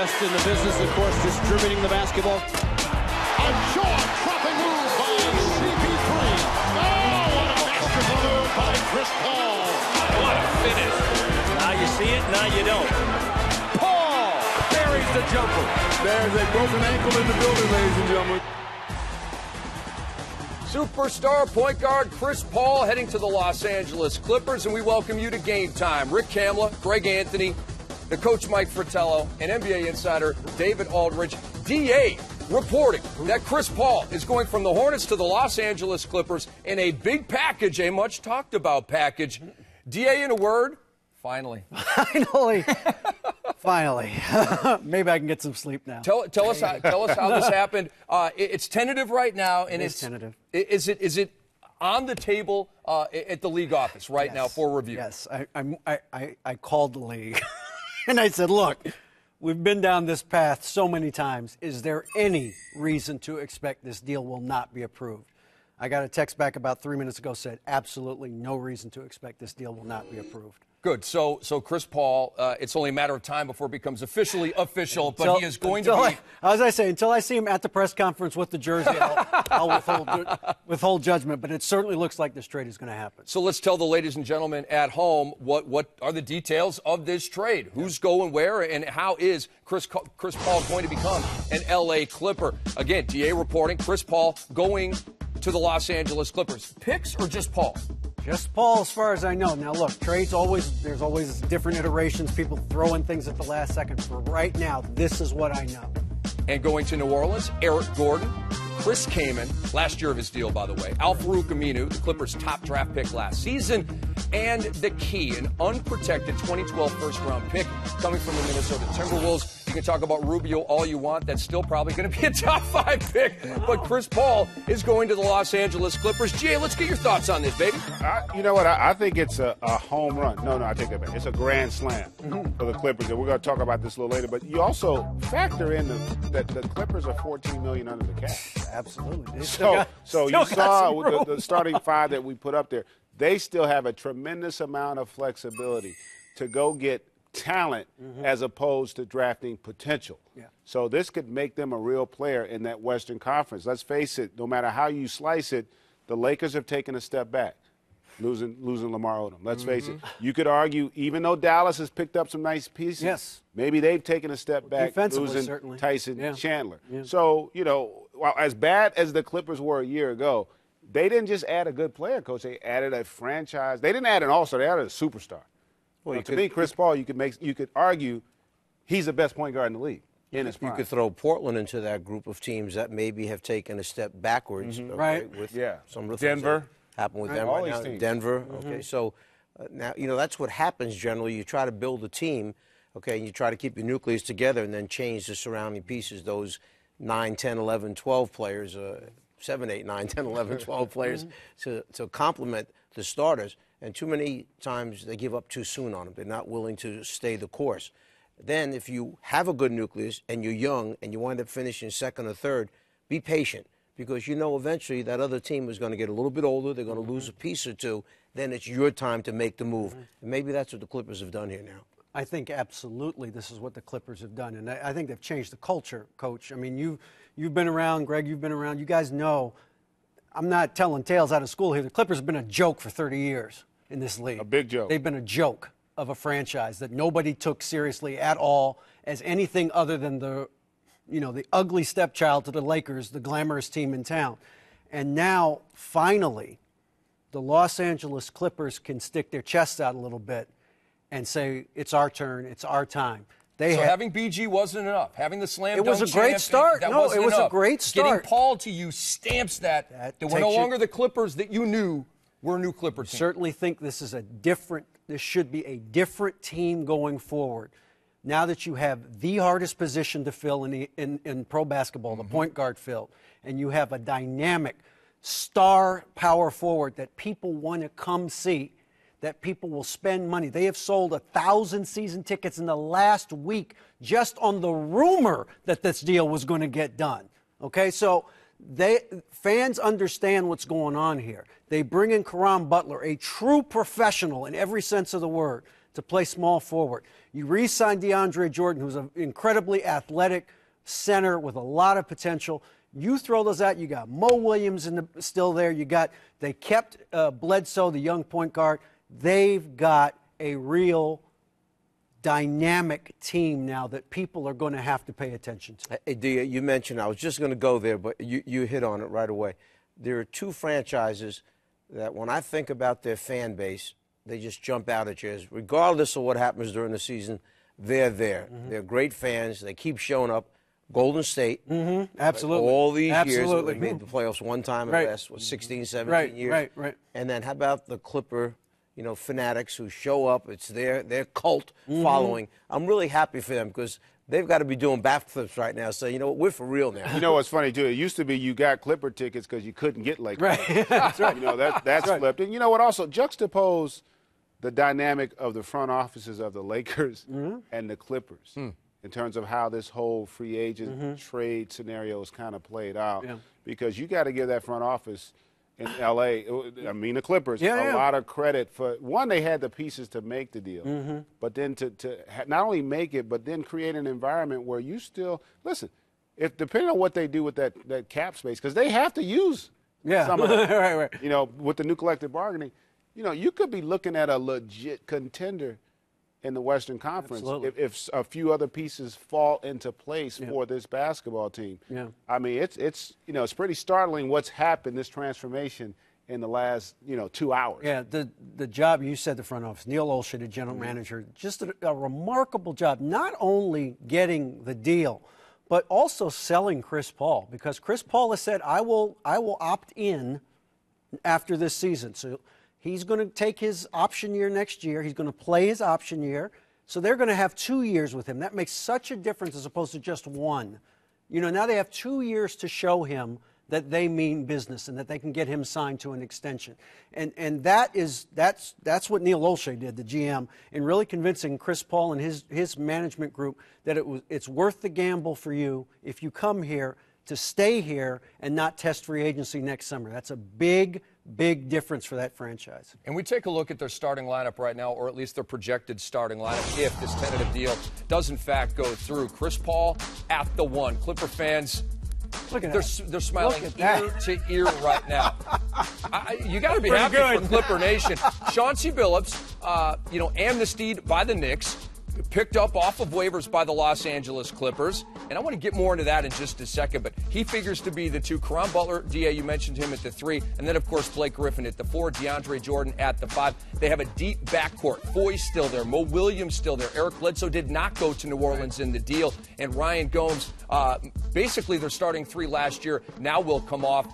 best in the business, of course, distributing the basketball. A jaw-dropping move by CP3. Oh, what a masterful move by Chris Paul. What a finish. Now you see it, now you don't. Paul buries the jumper. There's a broken ankle in the building, ladies and gentlemen. Superstar point guard Chris Paul heading to the Los Angeles Clippers, and we welcome you to Game Time. Rick Kamla, Greg Anthony, the coach Mike Fratello, and NBA insider David Aldridge. DA reporting that Chris Paul is going from the Hornets to the Los Angeles Clippers in a big package, a much talked about package. DA, in a word, finally. Finally. Maybe I can get some sleep now. Tell us how this happened. It's tentative right now, and it's tentative. Is it on the table at the league office right now for review? Yes, I called the league, and I said, look, we've been down this path so many times. Is there any reason to expect this deal will not be approved? I got a text back about 3 minutes ago, said absolutely no reason to expect this deal will not be approved. Good. So Chris Paul, it's only a matter of time before it becomes official, but he is going to be. As I say, until I see him at the press conference with the jersey, I'll withhold judgment. But it certainly looks like this trade is going to happen. So let's tell the ladies and gentlemen at home what are the details of this trade. Who's going where, and how is Chris Paul going to become an L.A. Clipper? Again, DA reporting Chris Paul going to the Los Angeles Clippers. Picks or just Paul? Just Paul, as far as I know. Now, look, there's always different iterations. People throw in things at the last second. For right now, this is what I know. And going to New Orleans, Eric Gordon, Chris Kaman, last year of his deal, by the way, Al-Farouq Aminu, the Clippers' top draft pick last season, and the key, an unprotected 2012 first-round pick coming from the Minnesota Timberwolves. You can talk about Rubio all you want. That's still probably going to be a top 5 pick. But Chris Paul is going to the Los Angeles Clippers. GA, let's get your thoughts on this, baby. You know what? I think it's a home run. No, I take that back. It's a grand slam for the Clippers, and we're going to talk about this a little later. But you also factor in that the Clippers are $14 million under the cap. Absolutely. So you saw with the starting 5 that we put up there, they still have a tremendous amount of flexibility to go get talent as opposed to drafting potential. Yeah. So this could make them a real player in that Western Conference. Let's face it, no matter how you slice it, the Lakers have taken a step back, losing Lamar Odom. Let's face it. You could argue, even though Dallas has picked up some nice pieces, maybe they've taken a step back, losing certainly. Tyson Chandler. Yeah. So, while as bad as the Clippers were a year ago, they didn't just add a good player, Coach. They added a franchise. They didn't add an all-star. They added a superstar. Well, to me, Chris Paul, you could argue he's the best point guard in the league. In his prime. You could throw Portland into that group of teams that maybe have taken a step backwards. Right. With some of the Denver. things that happen with them All right these now. teams. Denver. Okay, so now, that's what happens generally. You try to build a team, okay, and you try to keep your nucleus together and then change the surrounding pieces, those 9, 10, 11, 12 players, 7, 8, 9, 10, 11, 12 players to complement the starters. And too many times they give up too soon on them. They're not willing to stay the course. Then if you have a good nucleus and you're young and you wind up finishing second or third, be patient because eventually that other team is going to get a little bit older. They're going to lose a piece or two. Then it's your time to make the move. And maybe that's what the Clippers have done here now. I think absolutely this is what the Clippers have done. And I think they've changed the culture, Coach. I mean, you've been around, Greg, you've been around. You guys know I'm not telling tales out of school here. The Clippers have been a joke for 30 years in this league. A big joke. They've been a joke of a franchise that nobody took seriously at all as anything other than the ugly stepchild to the Lakers, the glamorous team in town. And now, finally, the Los Angeles Clippers can stick their chests out a little bit and say, it's our turn, it's our time. Having BG wasn't enough. Having the slam dunk It was a great start. It was a great start. Getting Paul to you stamps that we're no longer the Clippers that you knew were a new Clipper team. Certainly think this should be a different team going forward. Now that you have the hardest position to fill in pro basketball, the point guard fill, and you have a dynamic star power forward that people want to come see, that people will spend money. They have sold 1,000 season tickets in the last week just on the rumor that this deal was going to get done. Okay, so fans understand what's going on here. They bring in Caron Butler, a true professional in every sense of the word. to play small forward. You re-signed DeAndre Jordan, who's an incredibly athletic center with a lot of potential. You throw those out, you got Mo Williams still there. They kept Bledsoe, the young point guard. They've got a real dynamic team now that people are going to have to pay attention to. Hey, Dia, you mentioned, I was just going to go there, but you hit on it right away. There are two franchises that when I think about their fan base, they just jump out at you. Regardless of what happens during the season, they're there. Mm-hmm. They're great fans. They keep showing up. Golden State. Mm-hmm. Absolutely. All these years, Absolutely. they made the playoffs one time in the last 16, 17 years. Right. And then how about the Clipper, fanatics who show up? It's their cult following. I'm really happy for them because they've got to be doing backflips right now. So, we're for real now. You know what's funny, too? It used to be you got Clipper tickets because you couldn't get Lakers. Right. That's right. That's flipped. And you know what? Also, juxtapose the dynamic of the front offices of the Lakers and the Clippers in terms of how this whole free agent trade scenario is kind of played out. Yeah. Because you got to give that front office in L.A., the Clippers, a lot of credit for, one, they had the pieces to make the deal, but then to not only make it, but then create an environment where you still, listen, if depending on what they do with that cap space, because they have to use some of it, right. With the new collective bargaining, you could be looking at a legit contender in the Western Conference if a few other pieces fall into place for this basketball team. Yeah. I mean, it's pretty startling what's happened, this transformation in the last 2 hours. Yeah, the job you said, the front office, Neil Olshey, the general manager, just a remarkable job, not only getting the deal, but also selling Chris Paul, because Chris Paul has said, I will opt in after this season. So he's going to take his option year next year. He's going to play his option year. So they're going to have 2 years with him. That makes such a difference as opposed to just one. Now they have 2 years to show him that they mean business and that they can get him signed to an extension. And that's what Neil Olshey did, the GM, in really convincing Chris Paul and his management group that it's worth the gamble for you if you come here to stay here and not test free agency next summer. That's a big difference for that franchise. And we take a look at their starting lineup right now, or at least their projected starting lineup, if this tentative deal does in fact go through. Chris Paul at the 1. Clipper fans, they're smiling ear to ear right now. You got to be happy for Clipper Nation. Chauncey Billups, amnestied by the Knicks, picked up off of waivers by the Los Angeles Clippers. And I want to get more into that in just a second, but he figures to be the 2. Caron Butler, D.A., you mentioned him at the 3. And then, of course, Blake Griffin at the 4. DeAndre Jordan at the 5. They have a deep backcourt. Foy's still there. Mo Williams still there. Eric Bledsoe did not go to New Orleans in the deal. And Ryan Gomes, basically their starting 3 last year, now will come off.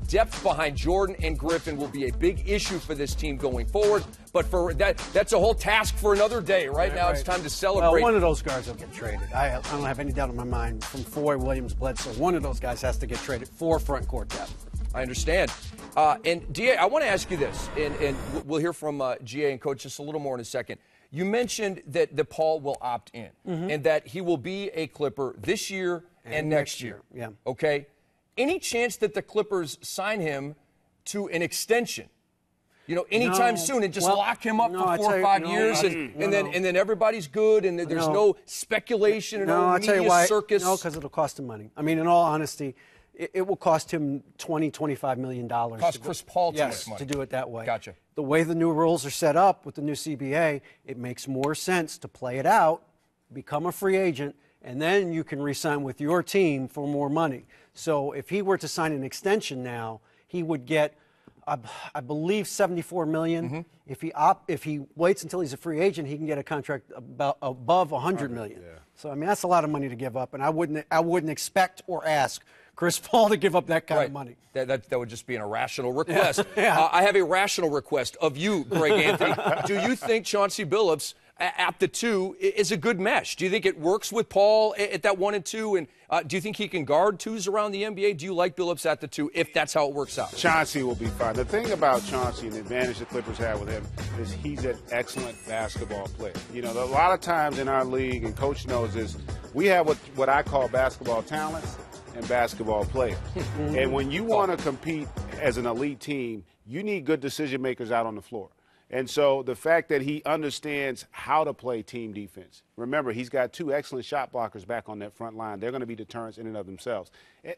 Depth behind Jordan and Griffin will be a big issue for this team going forward. But for that's a whole task for another day. Right now, it's time to celebrate. Well, one of those guys will get traded. I don't have any doubt in my mind. From Foy, Williams, Bledsoe, one of those guys has to get traded for front court depth. I understand. And DA, I want to ask you this, and we'll hear from GA and Coach just a little more in a second. You mentioned that Paul will opt in, and that he will be a Clipper this year and next year. Yeah. Okay. Any chance that the Clippers sign him to an extension? Anytime soon, and just lock him up for 4 or 5 years, and then everybody's good, and there's no speculation and no media circus. No, because it'll cost him money. I mean, in all honesty, it will cost him $25 million. Cost Chris Paul too much money to do it that way. Gotcha. The way the new rules are set up with the new CBA, it makes more sense to play it out, become a free agent, and then you can re-sign with your team for more money. So if he were to sign an extension now, he would get, I believe, $74 million. If he waits until he's a free agent, he can get a contract above $100 million. Yeah. So I mean, that's a lot of money to give up, and I wouldn't expect or ask Chris Paul to give up that kind of money. That would just be an irrational request. I have a rational request of you, Greg Anthony. Do you think Chauncey Billups at the 2 is a good mesh? Do you think it works with Paul at that 1 and 2? And do you think he can guard 2s around the NBA? Do you like Billups at the 2 if that's how it works out? Chauncey will be fine. The thing about Chauncey and the advantage the Clippers have with him is he's an excellent basketball player. A lot of times in our league, and Coach knows this, we have what I call basketball talents and basketball players. And when you want to compete as an elite team, you need good decision makers out on the floor. And so the fact that he understands how to play team defense. Remember, he's got 2 excellent shot blockers back on that front line. They're going to be deterrents in and of themselves.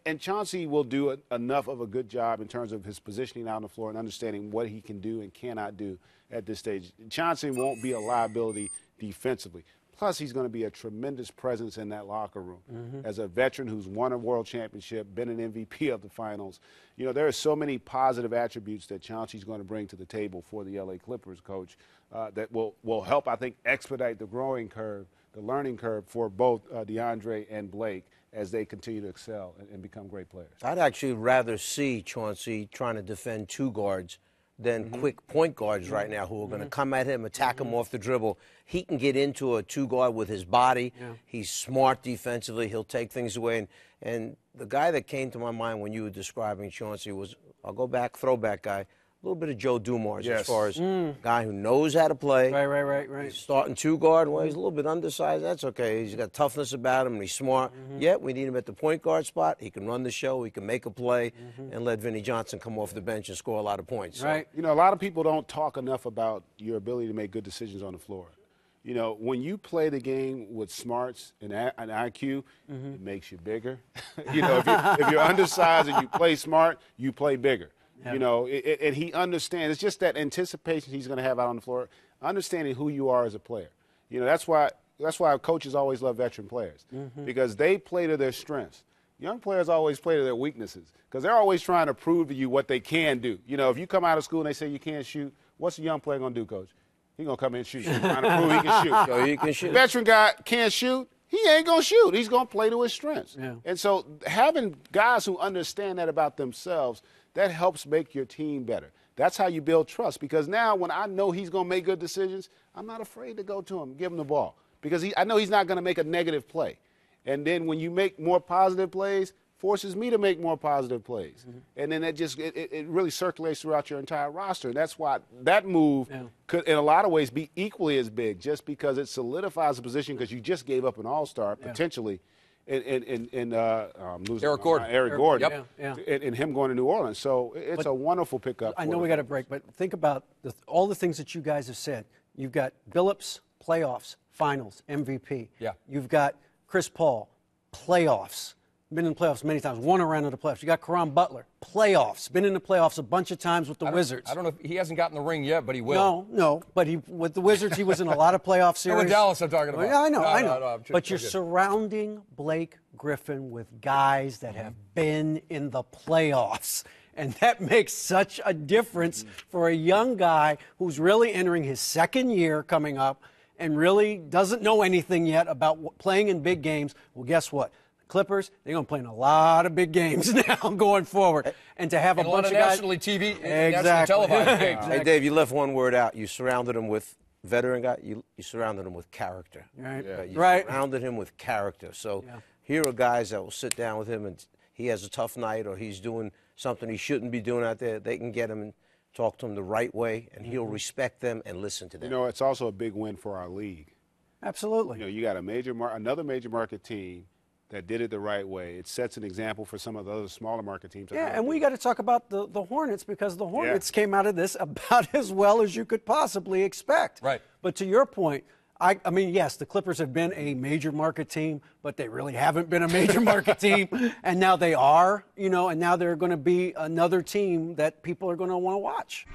And Chauncey will do enough of a good job in terms of his positioning out on the floor and understanding what he can do and cannot do at this stage. Chauncey won't be a liability defensively. Plus, he's going to be a tremendous presence in that locker room. As a veteran who's won a world championship, been an MVP of the finals, you know, there are so many positive attributes that Chauncey's going to bring to the table for the LA Clippers, Coach, that will help, I think, expedite the growing curve, the learning curve for both DeAndre and Blake as they continue to excel and become great players. I'd actually rather see Chauncey trying to defend 2 guards than quick point guards right now who are going to come at him, attack him off the dribble. He can get into a 2-guard with his body. He's smart defensively. He'll take things away. And the guy that came to my mind when you were describing Chauncey was, I'll go back, throwback guy, a little bit of Joe Dumars as far as a guy who knows how to play. Right. He's starting 2-guard. Well, he's a little bit undersized. That's okay. He's got toughness about him, and he's smart. Yeah, we need him at the point guard spot. He can run the show. He can make a play and let Vinnie Johnson come off the bench and score a lot of points. Right. You know, a lot of people don't talk enough about your ability to make good decisions on the floor. You know, when you play the game with smarts and IQ, it makes you bigger. You know, if you're undersized and you play smart, you play bigger. You know, and he understands. It's just that anticipation he's going to have out on the floor, understanding who you are as a player. You know, that's why coaches always love veteran players, because they play to their strengths. Young players always play to their weaknesses because they're always trying to prove to you what they can do. You know, if you come out of school and they say you can't shoot, what's a young player going to do, Coach? He's going to come in and shoot. He's trying to prove he can shoot. So he can shoot. Veteran guy can't shoot. He ain't going to shoot. He's going to play to his strengths. And so having guys who understand that about themselves, that helps make your team better. That's how you build trust, because now when I know he's going to make good decisions, I'm not afraid to go to him, give him the ball, because I know he's not going to make a negative play. And then when you make more positive plays, forces me to make more positive plays. And then it really circulates throughout your entire roster. And that's why that move could, in a lot of ways, be equally as big, just because it solidifies the position, because you just gave up an all-star, potentially, in Eric Gordon. Eric Gordon. Yep. And him going to New Orleans. So it's a wonderful pickup. I know we got a break, but think about all the things that you guys have said. You've got Billups, playoffs, finals, MVP. Yeah. You've got Chris Paul, playoffs. Been in the playoffs many times, won a round of the playoffs. You got Caron Butler, playoffs. Been in the playoffs a bunch of times with the Wizards. I don't know if he hasn't gotten the ring yet, but he will. No, but with the Wizards, he was in a lot of playoff series. With Dallas, I'm talking about. Yeah, I know. No, but you're surrounding Blake Griffin with guys that have been in the playoffs. And that makes such a difference for a young guy who's really entering his second year coming up and really doesn't know anything yet about playing in big games. Well, guess what? Clippers, they're going to play in a lot of big games now going forward. And to have a bunch of guys. nationally televised games. Hey, Dave, you left one word out. You surrounded him with veteran guy. You surrounded him with character. Right. You Right. surrounded him with character. So here are guys that will sit down with him, and he has a tough night or he's doing something he shouldn't be doing out there. They can get him and talk to him the right way, and he'll respect them and listen to them. You know, it's also a big win for our league. Absolutely. You know, you got another major market team that did it the right way. It sets an example for some of the other smaller market teams. Yeah, and we got to talk about the Hornets, because the Hornets came out of this about as well as you could possibly expect. Right. But to your point, I mean, yes, the Clippers have been a major market team, but they really haven't been a major market team. And now they are, and now they're going to be another team that people are going to want to watch.